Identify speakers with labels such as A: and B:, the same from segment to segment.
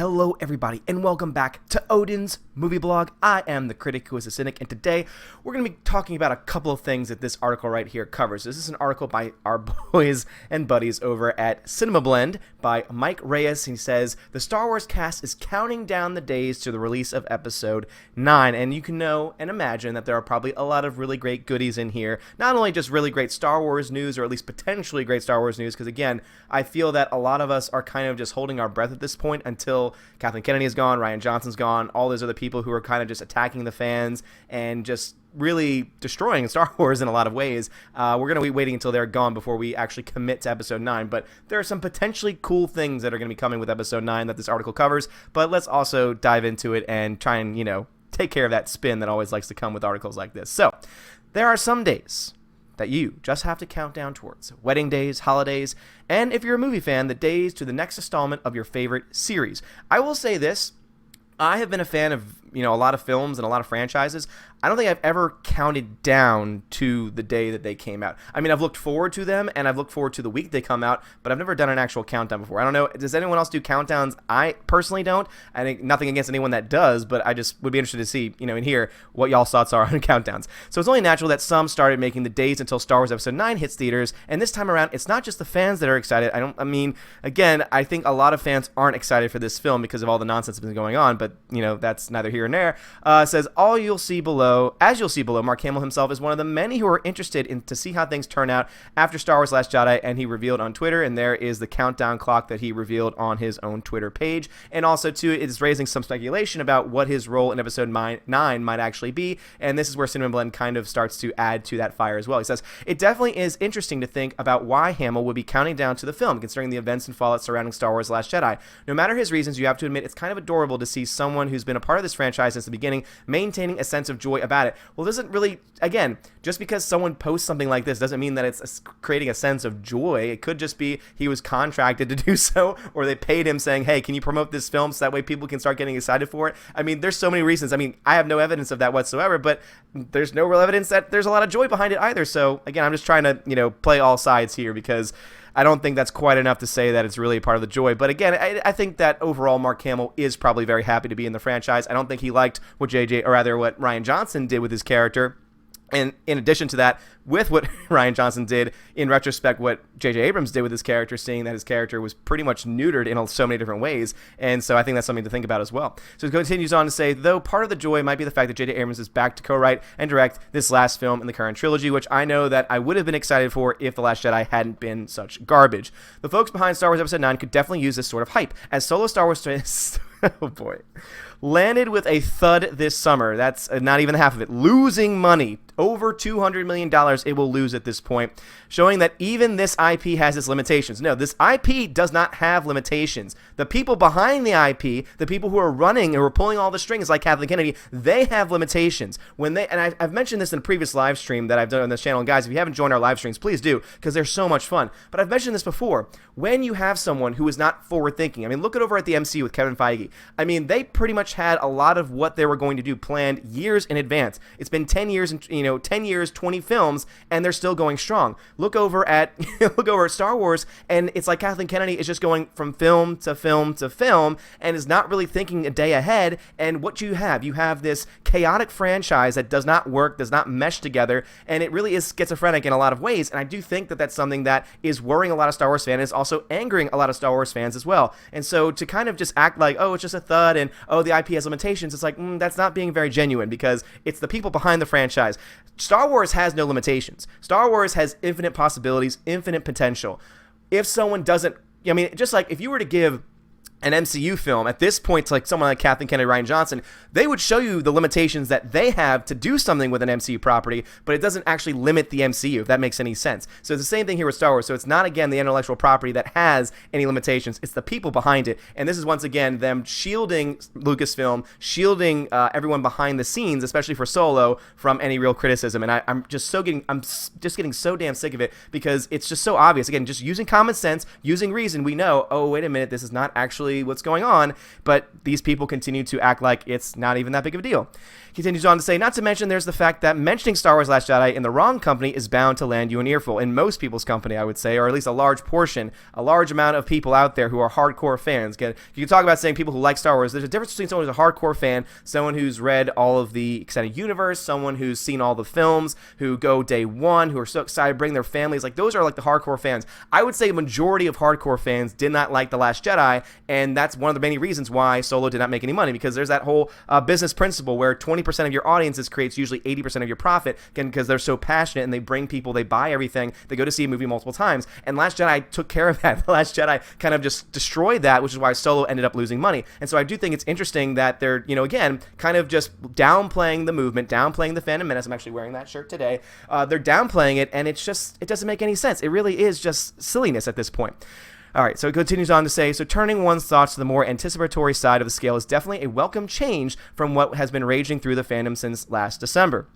A: Hello everybody and welcome back to Odin's Movie Blog. I am the critic who is a cynic, and today we're going to be talking about a couple of things that this article right here covers. This is an article by our boys and buddies over at Cinema Blend by Mike Reyes. He says, the Star Wars cast is counting down the days to the release of Episode 9, and you can know and imagine that there are probably a lot of really great goodies in here. Not only just really great Star Wars news, or at least potentially great Star Wars news, because again, I feel that a lot of us are kind of just holding our breath at this point until Kathleen Kennedy is gone, Rian Johnson's gone, all those other people who are kind of just attacking the fans and just really destroying Star Wars in a lot of ways. We're going to be waiting until they're gone before we actually commit to Episode 9, but there are some potentially cool things that are going to be coming with Episode 9 that this article covers, but let's also dive into it and try and, take care of that spin that always likes to come with articles like this. So, there are some days that you just have to count down towards. Wedding days, holidays, and if you're a movie fan, the days to the next installment of your favorite series. I will say this, I have been a fan of, a lot of films and a lot of franchises. I don't think I've ever counted down to the day that they came out. I mean, I've looked forward to them, and I've looked forward to the week they come out, but I've never done an actual countdown before. I don't know, does anyone else do countdowns? I personally don't. I think nothing against anyone that does, but I just would be interested to see, and hear what y'all's thoughts are on countdowns. So it's only natural that some started making the days until Star Wars Episode 9 hits theaters, and this time around, it's not just the fans that are excited. I think a lot of fans aren't excited for this film because of all the nonsense that's been going on, but, that's neither here nor there. Says, as you'll see below, Mark Hamill himself is one of the many who are interested in to see how things turn out after Star Wars Last Jedi, and he revealed on Twitter, and there is the countdown clock that he revealed on his own Twitter page, and also, too, it is raising some speculation about what his role in Episode 9 might actually be, and this is where Cinema Blend kind of starts to add to that fire as well. He says, it definitely is interesting to think about why Hamill would be counting down to the film, considering the events and fallout surrounding Star Wars Last Jedi. No matter his reasons, you have to admit it's kind of adorable to see someone who's been a part of this franchise since the beginning maintaining a sense of joy about it. Well, doesn't really, again, just because someone posts something like this doesn't mean that it's creating a sense of joy. It could just be he was contracted to do so, or they paid him saying, hey, can you promote this film so that way people can start getting excited for it? I mean, there's so many reasons. I mean, I have no evidence of that whatsoever, but there's no real evidence that there's a lot of joy behind it either. So, again, I'm just trying to, play all sides here because I don't think that's quite enough to say that it's really a part of the joy. But again, I think that overall Mark Hamill is probably very happy to be in the franchise. I don't think he liked what Rian Johnson did with his character. And in addition to that, with what Rian Johnson did, in retrospect, what J.J. Abrams did with his character, seeing that his character was pretty much neutered in so many different ways. And so I think that's something to think about as well. So it continues on to say, though part of the joy might be the fact that J.J. Abrams is back to co-write and direct this last film in the current trilogy, which I know that I would have been excited for if The Last Jedi hadn't been such garbage. The folks behind Star Wars Episode 9 could definitely use this sort of hype, as solo Star Wars oh boy, landed with a thud this summer. That's not even half of it. Losing money. Over $200 million it will lose at this point, showing that even this IP has its limitations. No, this IP does not have limitations. The people behind the IP, the people who are running and who are pulling all the strings like Kathleen Kennedy, they have limitations. I've mentioned this in a previous live stream that I've done on this channel. And guys, if you haven't joined our live streams, please do, because they're so much fun. But I've mentioned this before. When you have someone who is not forward-thinking, look it over at the MCU with Kevin Feige. They pretty much had a lot of what they were going to do planned years in advance. It's been 10 years, 10 years, 20 films, and they're still going strong. Look over at Star Wars, and it's like Kathleen Kennedy is just going from film to film to film, and is not really thinking a day ahead. And what you have this chaotic franchise that does not work, does not mesh together, and it really is schizophrenic in a lot of ways. And I do think that that's something that is worrying a lot of Star Wars fans, and is also angering a lot of Star Wars fans as well. And so to kind of just act like, oh, it's just a thud, and oh, the IP has limitations, it's like, that's not being very genuine, because it's the people behind the franchise. Star Wars has no limitations. Star Wars has infinite possibilities, infinite potential. If someone doesn't, just like if you were to give an MCU film at this point, like someone like Kathleen Kennedy, Rian Johnson, they would show you the limitations that they have to do something with an MCU property, but it doesn't actually limit the MCU, if that makes any sense. So it's the same thing here with Star Wars. So it's not, again, the intellectual property that has any limitations. It's the people behind it. And this is, once again, them shielding Lucasfilm, shielding everyone behind the scenes, especially for Solo, from any real criticism. And I'm just getting so damn sick of it, because it's just so obvious. Again, just using common sense, using reason, we know, oh, wait a minute, this is not actually really what's going on, but these people continue to act like it's not even that big of a deal. Continues on to say, not to mention there's the fact that mentioning Star Wars Last Jedi in the wrong company is bound to land you an earful. In most people's company, I would say, or at least a large portion, a large amount of people out there who are hardcore fans. Again, you can talk about saying people who like Star Wars. There's a difference between someone who's a hardcore fan, someone who's read all of the extended universe, someone who's seen all the films, who go day one, who are so excited to bring their families. Like, those are like the hardcore fans. I would say a majority of hardcore fans did not like The Last Jedi, and that's one of the many reasons why Solo did not make any money, because there's that whole business principle where 20% of your audiences creates usually 80% of your profit, again, because they're so passionate and they bring people, they buy everything, they go to see a movie multiple times, and Last Jedi took care of that. The Last Jedi kind of just destroyed that, which is why Solo ended up losing money. And so I do think it's interesting that they're, again, kind of just downplaying the movement, downplaying the Phantom Menace. I'm actually wearing that shirt today. They're downplaying it, and it doesn't make any sense. It really is just silliness at this point. All right, so it continues on to say, so turning one's thoughts to the more anticipatory side of the scale is definitely a welcome change from what has been raging through the fandom since last December.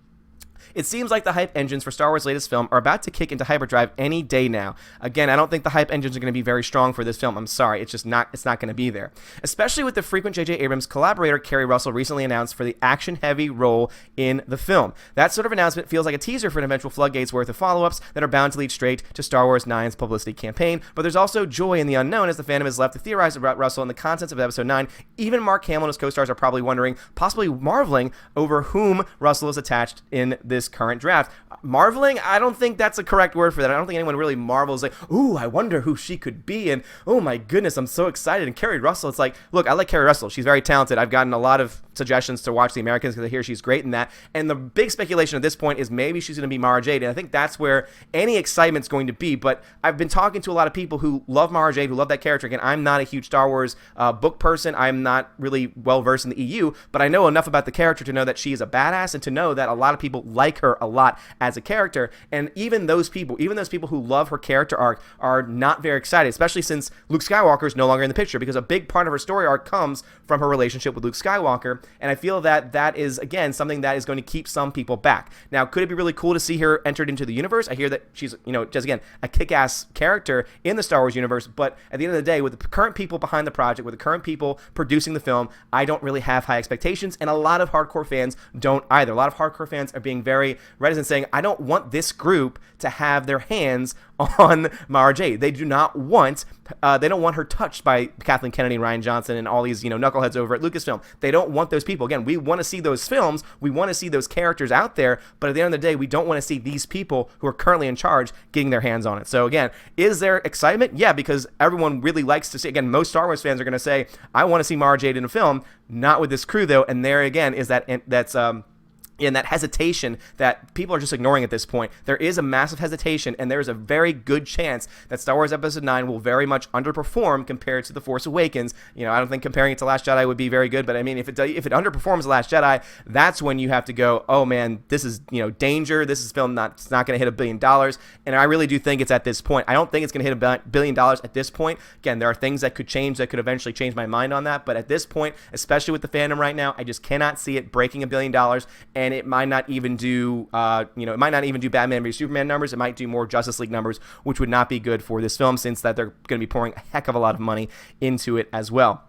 A: It seems like the hype engines for Star Wars' latest film are about to kick into hyperdrive any day now. Again, I don't think the hype engines are going to be very strong for this film. I'm sorry, it's not going to be there. Especially with the frequent J.J. Abrams collaborator Kerry Russell recently announced for the action-heavy role in the film. That sort of announcement feels like a teaser for an eventual floodgates worth of follow-ups that are bound to lead straight to Star Wars 9's publicity campaign, but there's also joy in the unknown as the fandom is left to theorize about Russell and the contents of Episode 9. Even Mark Hamill and his co-stars are probably wondering, possibly marveling, over whom Russell is attached in this current draft. Marveling? I don't think that's a correct word for that. I don't think anyone really marvels like, ooh, I wonder who she could be, and oh my goodness, I'm so excited. And Kerry Russell, it's like, look, I like Kerry Russell. She's very talented. I've gotten a lot of suggestions to watch The Americans because I hear she's great in that. And the big speculation at this point is maybe she's going to be Mara Jade, and I think that's where any excitement's going to be. But I've been talking to a lot of people who love Mara Jade, who love that character. Again, I'm not a huge Star Wars book person. I'm not really well-versed in the EU, but I know enough about the character to know that she is a badass and to know that a lot of people like her a lot as a character. And even those people who love her character arc are not very excited, especially since Luke Skywalker is no longer in the picture, because a big part of her story arc comes from her relationship with Luke Skywalker. And I feel that that is, again, something that is going to keep some people back. Now, could it be really cool to see her entered into the universe? I hear that she's, just again, a kick-ass character in the Star Wars universe, but at the end of the day, with the current people behind the project, with the current people producing the film, I don't really have high expectations, and a lot of hardcore fans don't either. A lot of hardcore fans are being very reticent, saying, I don't want this group to have their hands on Mara Jade. They do not want, they don't want her touched by Kathleen Kennedy and Rian Johnson and all these, knuckleheads over at Lucasfilm. They don't want those people. Again, we want to see those films. We want to see those characters out there. But at the end of the day, we don't want to see these people who are currently in charge getting their hands on it. So again, is there excitement? Yeah, because everyone really likes to see, again, most Star Wars fans are going to say, I want to see Mara Jade in a film, not with this crew though. And there again is and that hesitation that people are just ignoring at this point. There is a massive hesitation, and there is a very good chance that Star Wars Episode 9 will very much underperform compared to The Force Awakens. I don't think comparing it to Last Jedi would be very good, but I mean, if it underperforms The Last Jedi, that's when you have to go, oh man, this is, danger. This is film it's not going to hit $1 billion. And I really do think it's at this point. I don't think it's going to hit $1 billion at this point. Again, there are things that could change, that could eventually change my mind on that, but at this point, especially with the fandom right now, I just cannot see it breaking $1 billion. And it might not even do, Batman v Superman numbers. It might do more Justice League numbers, which would not be good for this film, since that they're going to be pouring a heck of a lot of money into it as well.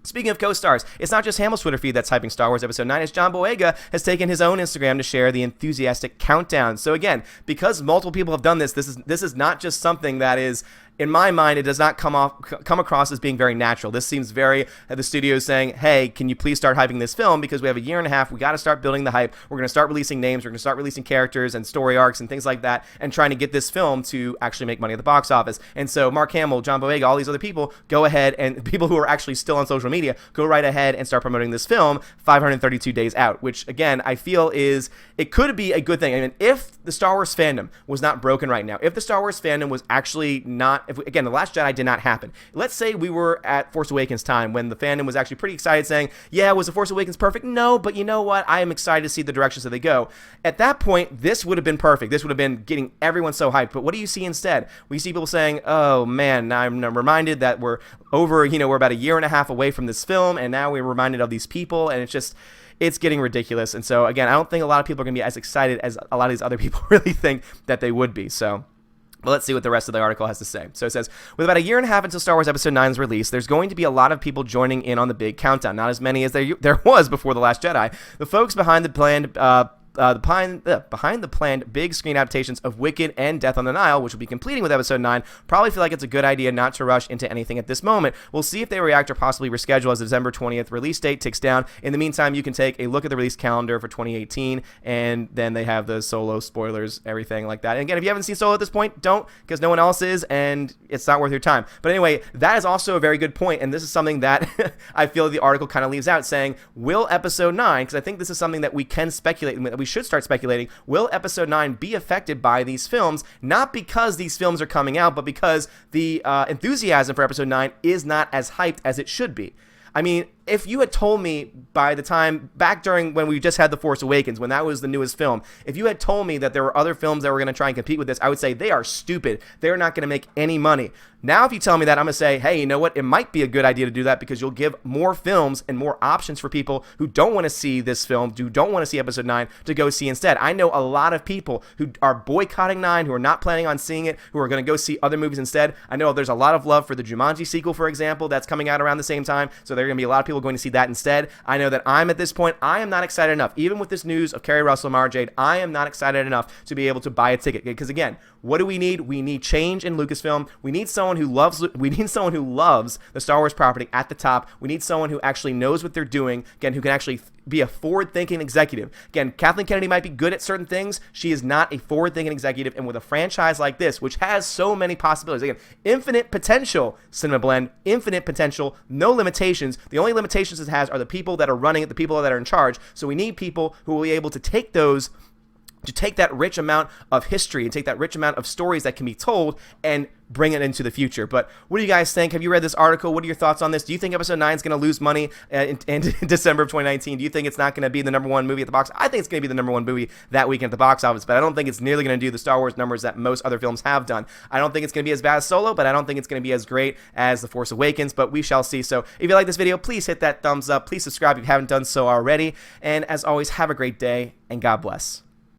A: Speaking of co-stars, it's not just Hamill's Twitter feed that's hyping Star Wars Episode 9, as John Boyega has taken his own Instagram to share the enthusiastic countdown. So again, because multiple people have done this is not just something that is, in my mind, it does not come across as being very natural. This seems very, the studio saying, hey, can you please start hyping this film, because we have a year and a half, we got to start building the hype, we're going to start releasing names, we're going to start releasing characters and story arcs and things like that, and trying to get this film to actually make money at the box office. And so Mark Hamill, John Boyega, all these other people, go ahead, and people who are actually still on social media, go right ahead and start promoting this film 532 days out, which again, I feel it could be a good thing. I mean, if the Star Wars fandom was not broken right now, if the Star Wars fandom was actually not, again, The Last Jedi did not happen. Let's say we were at Force Awakens time when the fandom was actually pretty excited, saying, yeah, was The Force Awakens perfect? No, but you know what? I am excited to see the directions that they go. At that point, this would have been perfect. This would have been getting everyone so hyped. But what do you see instead? We see people saying, oh man, now I'm reminded that we're about a year and a half away from this film, and now we're reminded of these people, and it's getting ridiculous. And so again, I don't think a lot of people are going to be as excited as a lot of these other people really think that they would be. So But let's see what the rest of the article has to say. So it says, with about a year and a half until Star Wars Episode 9's release, there's going to be a lot of people joining in on the big countdown. Not as many as there was before The Last Jedi. The folks behind the planned behind the planned big screen adaptations of Wicked and Death on the Nile, which will be completing with Episode 9, probably feel like it's a good idea not to rush into anything at this moment. We'll see if they react or possibly reschedule as the December 20th release date ticks down. In the meantime, you can take a look at the release calendar for 2018, and then they have the Solo spoilers, everything like that. And again, if you haven't seen Solo at this point, don't, because no one else is, and it's not worth your time. But anyway, that is also a very good point, and this is something that I feel the article kind of leaves out, saying, will Episode 9, because I think this is something that we can speculate, that we should start speculating, will Episode 9 be affected by these films? Not because these films are coming out, but because the enthusiasm for Episode 9 is not as hyped as it should be. I mean, if you had told me by the time, back during when we just had The Force Awakens, when that was the newest film, if you had told me that there were other films that were going to try and compete with this, I would say they are stupid. They're not going to make any money. Now, if you tell me that, I'm going to say, hey, you know what? It might be a good idea to do that because you'll give more films and more options for people who don't want to see this film, who don't want to see Episode 9, to go see instead. I know a lot of people who are boycotting 9, who are not planning on seeing it, who are going to go see other movies instead. I know there's a lot of love for the Jumanji sequel, for example, that's coming out around the same time, so there are going to be a lot of people going to see that instead. I know that I'm at this point, I am not excited enough. Even with this news of Kerry Russell, Mara Jade, I am not excited enough to be able to buy a ticket. Because again, what do we need? We need change in Lucasfilm. We need someone who loves the Star Wars property at the top. We need someone who actually knows what they're doing. Again, who can actually be a forward-thinking executive. Again, Kathleen Kennedy might be good at certain things. She is not a forward-thinking executive. And with a franchise like this, which has so many possibilities, again, infinite potential, Cinema Blend, infinite potential, no limitations. The only limitations it has are the people that are running it, the people that are in charge. So we need people who will be able to take those, to take that rich amount of history and take that rich amount of stories that can be told and bring it into the future. But what do you guys think? Have you read this article? What are your thoughts on this? Do you think Episode 9 is going to lose money in December of 2019? Do you think it's not going to be the number one movie at the box? I think it's going to be the number one movie that weekend at the box office, but I don't think it's nearly going to do the Star Wars numbers that most other films have done. I don't think it's going to be as bad as Solo, but I don't think it's going to be as great as The Force Awakens, but we shall see. So if you like this video, please hit that thumbs up. Please subscribe if you haven't done so already. And as always, have a great day, and God bless.